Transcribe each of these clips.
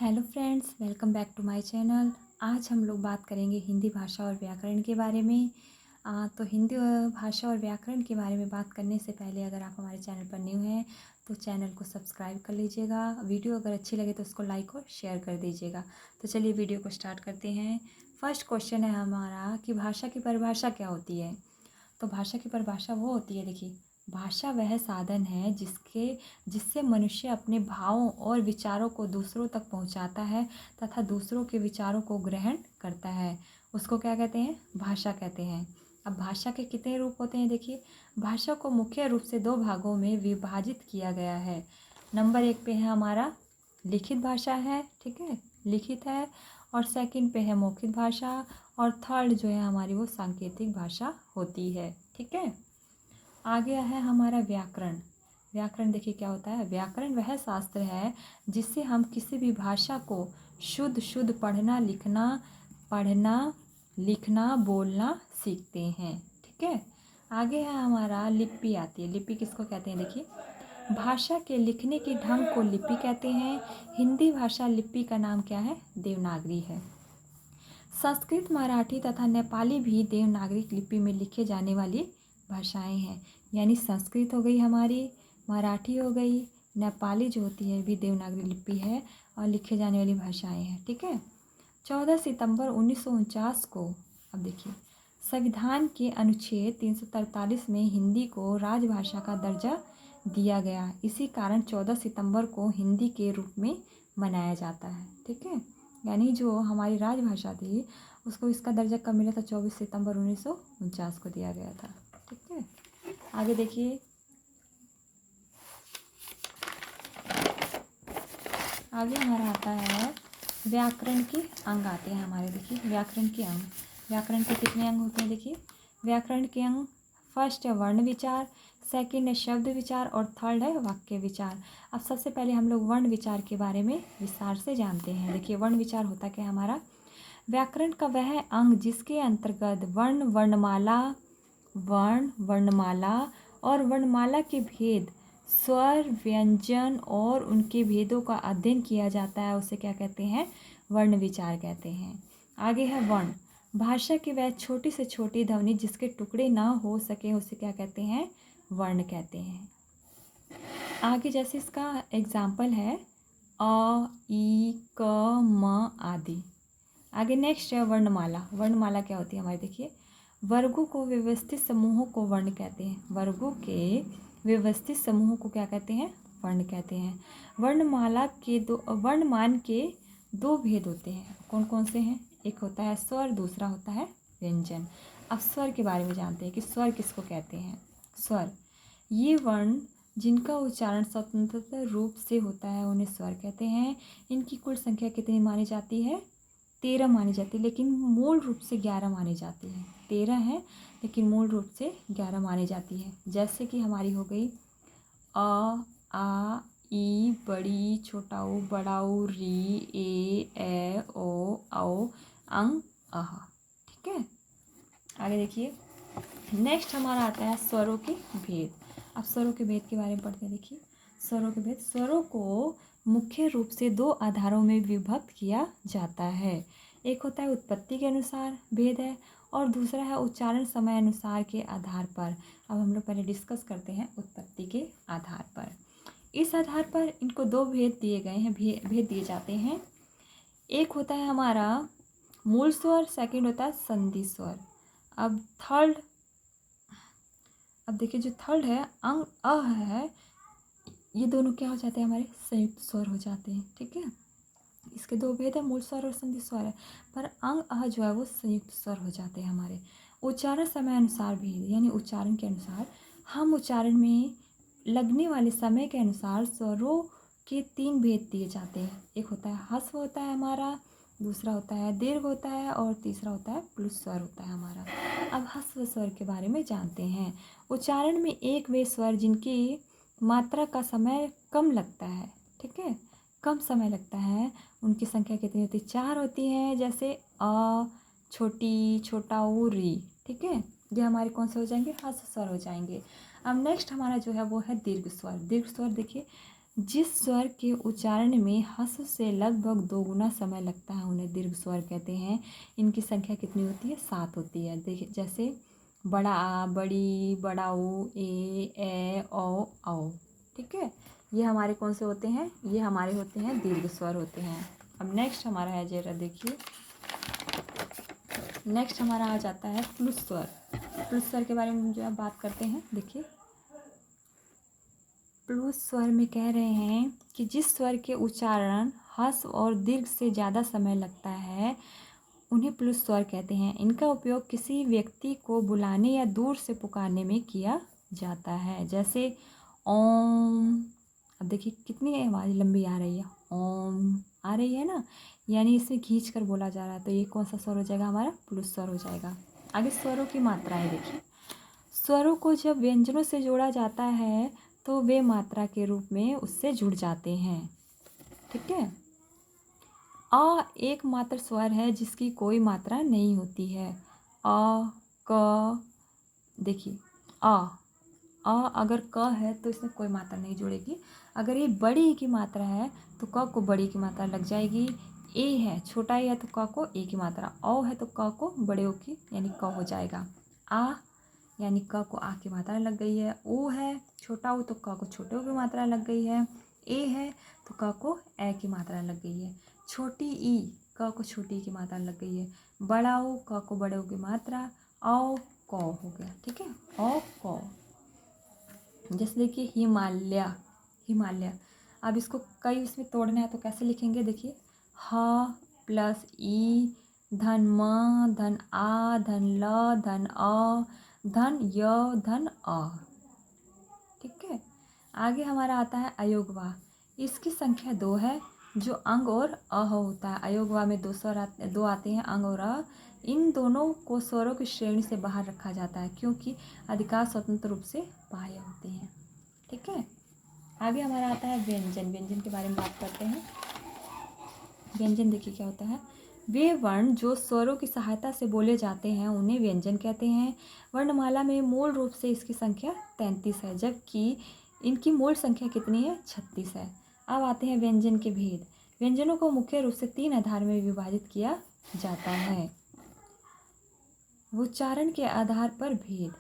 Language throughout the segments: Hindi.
Hello friends, welcome back to my channel. आज हम लोग बात करेंगे हिंदी भाषा और व्याकरण के बारे में। तो हिंदी भाषा और व्याकरण के बारे में बात करने से पहले अगर आप हमारे चैनल पर न्यू हैं तो चैनल को सब्सक्राइब कर लीजिएगा। वीडियो अगर अच्छी लगे तो उसको लाइक और शेयर कर दीजिएगा। तो चलिए वीडियो को स्टार्ट करते हैं। फर्स्ट क्वेश्चन है हमारा कि भाषा की परिभाषा क्या होती है। तो भाषा की परिभाषा वो होती है, देखिए, भाषा वह साधन है जिससे मनुष्य अपने भावों और विचारों को दूसरों तक पहुंचाता है तथा दूसरों के विचारों को ग्रहण करता है। उसको क्या कहते हैं? भाषा कहते हैं। अब भाषा के कितने रूप होते हैं? देखिए, भाषा को मुख्य रूप से दो भागों में विभाजित किया गया है। नंबर एक पे है हमारा लिखित भाषा है, ठीक है, लिखित है। और सेकंड पे है मौखिक भाषा। और थर्ड जो है हमारी वो सांकेतिक भाषा होती है, ठीक है। आगे है हमारा व्याकरण। व्याकरण देखिए क्या होता है। व्याकरण वह शास्त्र है जिससे हम किसी भी भाषा को शुद्ध शुद्ध पढ़ना लिखना बोलना सीखते हैं, ठीक है। आगे है हमारा लिपि आती है। लिपि किसको कहते हैं? देखिए, भाषा के लिखने के ढंग को लिपि कहते हैं। हिंदी भाषा लिपि का नाम क्या है? देवनागरी है। संस्कृत, मराठी तथा नेपाली भी देवनागरी लिपि में लिखे जाने वाली भाषाएं हैं। यानी संस्कृत हो गई हमारी, मराठी हो गई, नेपाली जो होती है भी देवनागरी लिपि है और लिखे जाने वाली भाषाएं हैं, ठीक है। 14 सितंबर 1949 को, अब देखिए, संविधान के अनुच्छेद 343 में हिंदी को राजभाषा का दर्जा दिया गया। इसी कारण 14 सितंबर को हिंदी के रूप में मनाया जाता है, ठीक है। यानी जो हमारी राजभाषा थी उसको इसका दर्जा कब मिला था? 24 सितंबर 1949 को दिया गया था, ठीक है। आगे देखिए, आगे हमारा आता है व्याकरण के अंग आते हैं हमारे। देखिए, व्याकरण के अंग, व्याकरण के कितने अंग होते हैं? देखिए, व्याकरण के अंग, फर्स्ट है वर्ण विचार, सेकंड है शब्द विचार और थर्ड है वाक्य विचार। अब सबसे पहले हम लोग वर्ण विचार के बारे में विस्तार से जानते हैं। देखिए, वर्ण विचार होता क्या है हमारा? व्याकरण का वह अंग जिसके अंतर्गत वर्ण वर्णमाला और वर्णमाला के भेद, स्वर व्यंजन और उनके भेदों का अध्ययन किया जाता है, उसे क्या कहते हैं? वर्ण विचार कहते हैं। आगे है वर्ण। भाषा की वह छोटी से छोटी ध्वनि जिसके टुकड़े ना हो सके उसे क्या कहते हैं? वर्ण कहते हैं। आगे जैसे इसका एग्जाम्पल है अ, ई, क, म आदि। आगे नेक्स्ट है वर्णमाला। वर्णमाला क्या होती है हमारी? देखिए, वर्गों को व्यवस्थित समूहों को वर्ण कहते हैं। वर्गों के व्यवस्थित समूहों को क्या कहते हैं? वर्ण कहते हैं। वर्णमान के दो भेद होते हैं। कौन कौन से हैं? एक होता है स्वर, दूसरा होता है व्यंजन। अब स्वर के बारे में जानते हैं कि स्वर किसको कहते हैं। स्वर, ये वर्ण जिनका उच्चारण स्वतंत्र रूप से होता है उन्हें स्वर कहते हैं। इनकी कुल संख्या कितनी मानी जाती है? 13 मानी जाती है, लेकिन मूल रूप से 11 मानी जाती है। 13 है लेकिन मूल रूप से 11 मानी जाती है। जैसे कि हमारी हो गई अ, आ, ई, बड़ी, छोटा ऊ, बड़ा ऊ, री, ए, ओ, औ, अंग, अह, ठीक है। आगे देखिए, नेक्स्ट हमारा आता है स्वरों के भेद। अब स्वरों के भेद के बारे में पढ़ते हैं। देखिए, स्वरों के भेद। स्वरों को मुख्य रूप से दो आधारों में विभक्त किया जाता है। एक होता है उत्पत्ति के अनुसार भेद है और दूसरा है उच्चारण समय अनुसार के आधार पर। अब हम लोग पहले डिस्कस करते हैं उत्पत्ति के आधार पर। इस आधार पर इनको दो भेद दिए गए हैं, भेद दिए जाते हैं। एक होता है हमारा मूल स्वर, सेकंड होता है संधि स्वर। अब देखिए, जो थर्ड है अंग अ है, ये दोनों क्या हो जाते हैं? हमारे संयुक्त स्वर हो जाते हैं, ठीक है। इसके दो भेद है, मूल स्वर और संधि स्वर है, पर अंग अ जो है वो संयुक्त स्वर हो जाते हैं हमारे। उच्चारण समय अनुसार भेद, यानी उच्चारण के अनुसार हम उच्चारण में लगने वाले समय के अनुसार स्वरों के 3 भेद दिए जाते हैं। एक होता है ह्रस्व होता है हमारा, दूसरा होता है दीर्घ होता है और तीसरा होता है प्लुत स्वर होता है हमारा। अब ह्रस्व स्वर के बारे में जानते हैं। उच्चारण में एक वे स्वर जिनकी मात्रा का समय कम लगता है, ठीक है, कम समय लगता है, उनकी संख्या कितनी होती है? 4 होती है। जैसे अ, छोटी, छोटा ऊ, री, ठीक है, ये हमारे कौन से हो जाएंगे? ह्रस्व स्वर हो जाएंगे। अब नेक्स्ट हमारा जो है वो है दीर्घ स्वर। दीर्घ स्वर देखिए, जिस स्वर के उच्चारण में हस्व से लगभग 2 गुना समय लगता है उन्हें दीर्घ स्वर कहते हैं। इनकी संख्या कितनी होती है? 7 होती है। देखिए जैसे बड़ा आ, बड़ी, बड़ा ऊ, ए औ। ठीक है, ये हमारे कौन से होते हैं? ये हमारे होते हैं दीर्घ स्वर होते हैं। अब नेक्स्ट हमारा है, जरा देखिए, नेक्स्ट हमारा आ जाता है प्लुस स्वर। प्लुस स्वर के बारे में जो आप बात करते हैं, देखिए प्लुस स्वर में कह रहे हैं कि जिस स्वर के उच्चारण ह्रस्व और दीर्घ से ज़्यादा समय लगता है उन्हें प्लुस स्वर कहते हैं। इनका उपयोग किसी व्यक्ति को बुलाने या दूर से पुकारने में किया जाता है, जैसे ओम। अब देखिए कितनी आवाज़ लंबी आ रही है, ओम आ रही है ना, यानी इसमें खींच कर बोला जा रहा है, तो ये कौन सा स्वर हो जाएगा? हमारा प्लुस स्वर हो जाएगा। आगे स्वरों की मात्राएं देखिए। स्वरों को जब व्यंजनों से जोड़ा जाता है तो वे मात्रा के रूप में उससे जुड़ जाते हैं। ठीक है, अ एक मात्र स्वर है जिसकी कोई मात्रा नहीं होती है। अ, क, देखिए अ अगर क है तो इसमें कोई मात्रा नहीं जुड़ेगी। अगर ये बड़ी की मात्रा है तो क को बड़ी की मात्रा लग जाएगी। ए है, छोटा ए है तो क को ए की मात्रा, औ है तो क को बड़े ओ की यानी क हो जाएगा। आ यानी क को आ की मात्रा लग गई है। ऊ है, छोटा ऊ तो क को छोटे ऊ की मात्रा लग गई है। ए है तो क को ए की मात्रा लग गई है। छोटी ई, क को छोटी की मात्रा लग गई है। बड़ा ऊ, क को बड़े ऊ की मात्रा, औ क हो गया। ठीक है, औ क। जैसे देखिए हिमालय, हिमालय। अब इसको कई उसमें तोड़ना है तो कैसे लिखेंगे? देखिए ह प्लस ई धन म धन आ धन ल धन अ धन य धन अ। ठीक है, आगे हमारा आता है अयोगवा। इसकी संख्या 2 है जो अंग और अ होता है। अयोगवा में 2 स्वर दो आते हैं, अंग और अ। इन दोनों को स्वरों की श्रेणी से बाहर रखा जाता है क्योंकि अधिकार स्वतंत्र रूप से बाह्य होते हैं। ठीक है, आगे हमारा आता है व्यंजन। व्यंजन के बारे में बात करते हैं। व्यंजन देखिए क्या होता है। वे वर्ण जो स्वरों की सहायता से बोले जाते हैं उन्हें व्यंजन कहते हैं। वर्णमाला में मूल रूप से इसकी संख्या 33 है, जबकि इनकी मूल संख्या कितनी है? 36 है। अब आते हैं व्यंजन के भेद। व्यंजनों को मुख्य रूप से 3 आधार में विभाजित किया जाता है। उच्चारण के आधार पर भेद।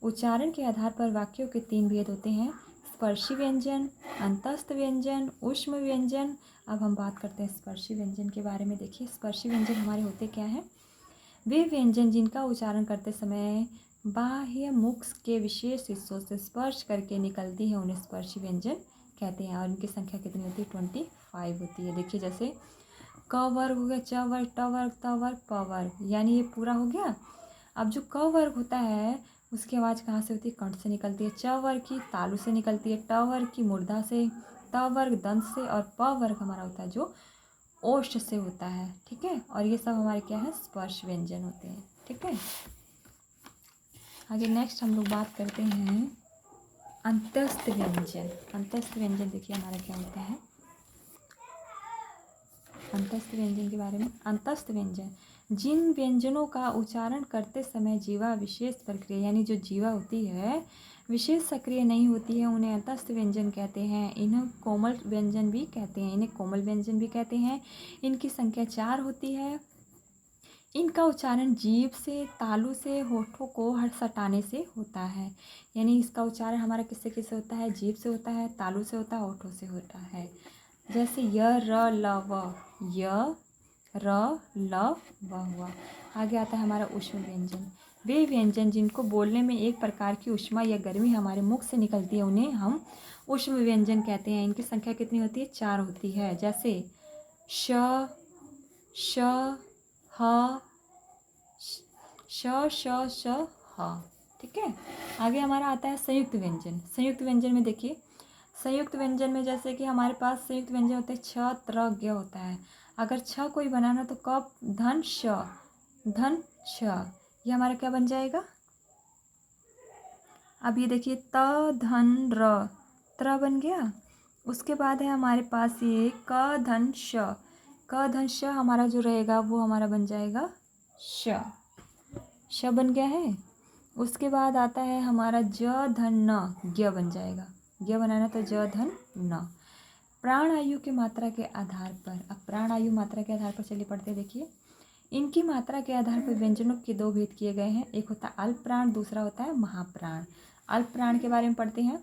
उच्चारण के आधार पर वाक्यों के 3 भेद होते हैं, स्पर्शी व्यंजन, अंतस्थ व्यंजन, ऊष्म व्यंजन। अब हम बात करते हैं स्पर्शी व्यंजन के बारे में। देखिए स्पर्शी व्यंजन हमारे होते क्या हैं? वे व्यंजन जिनका उच्चारण करते समय बाह्य मुख के विशेष हिस्सों से स्पर्श करके निकलती है उन्हें स्पर्शी व्यंजन कहते हैं। और इनकी संख्या कितनी होती है? 25 होती है। देखिए जैसे क वर्ग हो गया, च वर्ग, ट वर्ग, त वर्ग, प वर्ग, यानी ये पूरा हो गया। अब जो क वर्ग होता है उसकी आवाज़ कहाँ से होती है? कंठ से निकलती है। च वर्ग की तालु से निकलती है, ट वर्ग की मूर्धा से, त वर्ग दंत से, और प वर्ग हमारा होता है जो ओष्ठ से होता है। ठीक है, और ये सब हमारे क्या है? स्पर्श व्यंजन होते हैं। ठीक है, आगे नेक्स्ट हम लोग बात करते हैं अंतस्थ व्यंजन। अंतस्थ व्यंजन देखिए हमारा क्या होता है। अंतस्थ व्यंजन के बारे में। अंतस्थ व्यंजन जिन व्यंजनों का उच्चारण करते समय जीवा विशेष प्रक्रिया यानी जो जीवा होती है विशेष सक्रिय नहीं होती है उन्हें अंतस्थ व्यंजन कहते हैं। इन्हें कोमल व्यंजन भी कहते हैं। इन्हें कोमल व्यंजन भी कहते हैं। इनकी संख्या 4 होती है। इनका उच्चारण जीभ से, तालु से, होठों को सटाने से होता है। यानी इसका उच्चारण हमारा किससे किससे होता है? जीभ से होता है, तालु से होता है, होठों से होता है। जैसे य र ल व, य र ल व हुआ। आगे आता है हमारा ऊष्म व्यंजन। वे व्यंजन जिनको बोलने में एक प्रकार की ऊष्मा या गर्मी हमारे मुख से निकलती है उन्हें हम ऊष्म व्यंजन कहते हैं। इनकी संख्या कितनी होती है? 4 होती है। जैसे श, श, ह, श, श, श, ह। ठीक है, आगे हमारा आता है संयुक्त व्यंजन। संयुक्त व्यंजन में देखिए, संयुक्त व्यंजन में जैसे कि हमारे पास संयुक्त व्यंजन होते हैं छ, त्र, ज्ञ होता है। अगर छ कोई बनाना तो क धन श, धन छ, ये हमारा क्या बन जाएगा? अब ये देखिए त धन र, त्र बन गया। उसके बाद है हमारे पास ये क धन श, क धन श हमारा जो रहेगा वो हमारा बन जाएगा श, श बन गया है। उसके बाद आता है हमारा ज धन न, ज्ञ बन जाएगा। ज्ञ बनाना तो ज धन न। प्राण आयु के मात्रा के आधार पर, अब प्राण आयु मात्रा के आधार पर चलिए पढ़ते हैं। देखिए, इनकी मात्रा के आधार पर व्यंजनों के दो भेद किए गए हैं। एक होता है अल्प प्राण, दूसरा होता है महाप्राण। अल्प प्राण के बारे में पढ़ते हैं।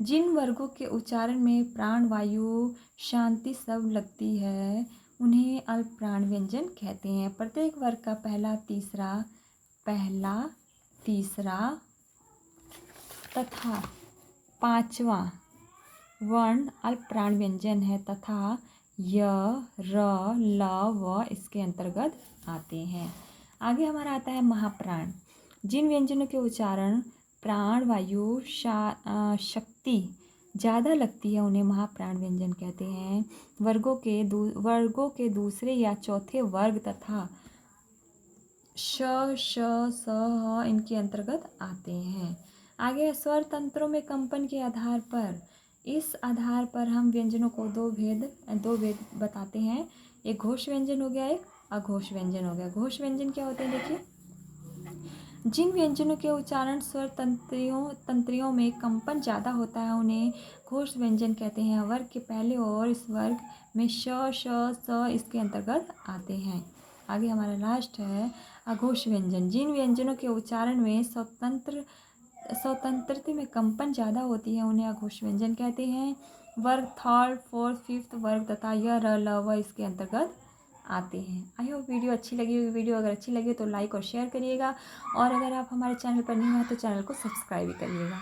जिन वर्गों के उच्चारण में प्राण वायु शांति सब लगती है उन्हें अल्प प्राण व्यंजन कहते हैं। प्रत्येक वर्ग का पहला तीसरा तथा पांचवा वर्ण अल्प प्राण व्यंजन है तथा य, र, ल, व इसके अंतर्गत आते हैं। आगे हमारा आता है महाप्राण। जिन व्यंजनों के उच्चारण प्राण वायु शक्ति ज़्यादा लगती है उन्हें महाप्राण व्यंजन कहते हैं। वर्गों के दूसरे या चौथे वर्ग तथा श, श, स, ह इनके अंतर्गत आते हैं। आगे स्वर तंत्रों में कंपन के आधार पर, इस आधार पर हम व्यंजनों को दो भेद बताते हैं। एक घोष व्यंजन हो गया, एक अघोष व्यंजन हो गया। घोष व्यंजन क्या होते हैं? देखिए, जिन व्यंजनों के उच्चारण स्वर तंत्रियों में कंपन ज़्यादा होता है उन्हें घोष व्यंजन कहते हैं। वर्ग के पहले और इस वर्ग में श, श, स इसके अंतर्गत आते हैं। आगे हमारा लास्ट है अघोष व्यंजन। जिन व्यंजनों के उच्चारण में स्वतंत्रता में कंपन ज़्यादा होती है उन्हें अघोष व्यंजन कहते हैं। वर्ग थर्ड, फोर्थ, फिफ्थ वर्ग तथा य, र, ल, व इसके अंतर्गत आते हैं। आई होप वीडियो अच्छी लगी होगी। वीडियो अगर अच्छी लगी तो लाइक और शेयर करिएगा, और अगर आप हमारे चैनल पर नहीं हैं तो चैनल को सब्सक्राइब भी करिएगा।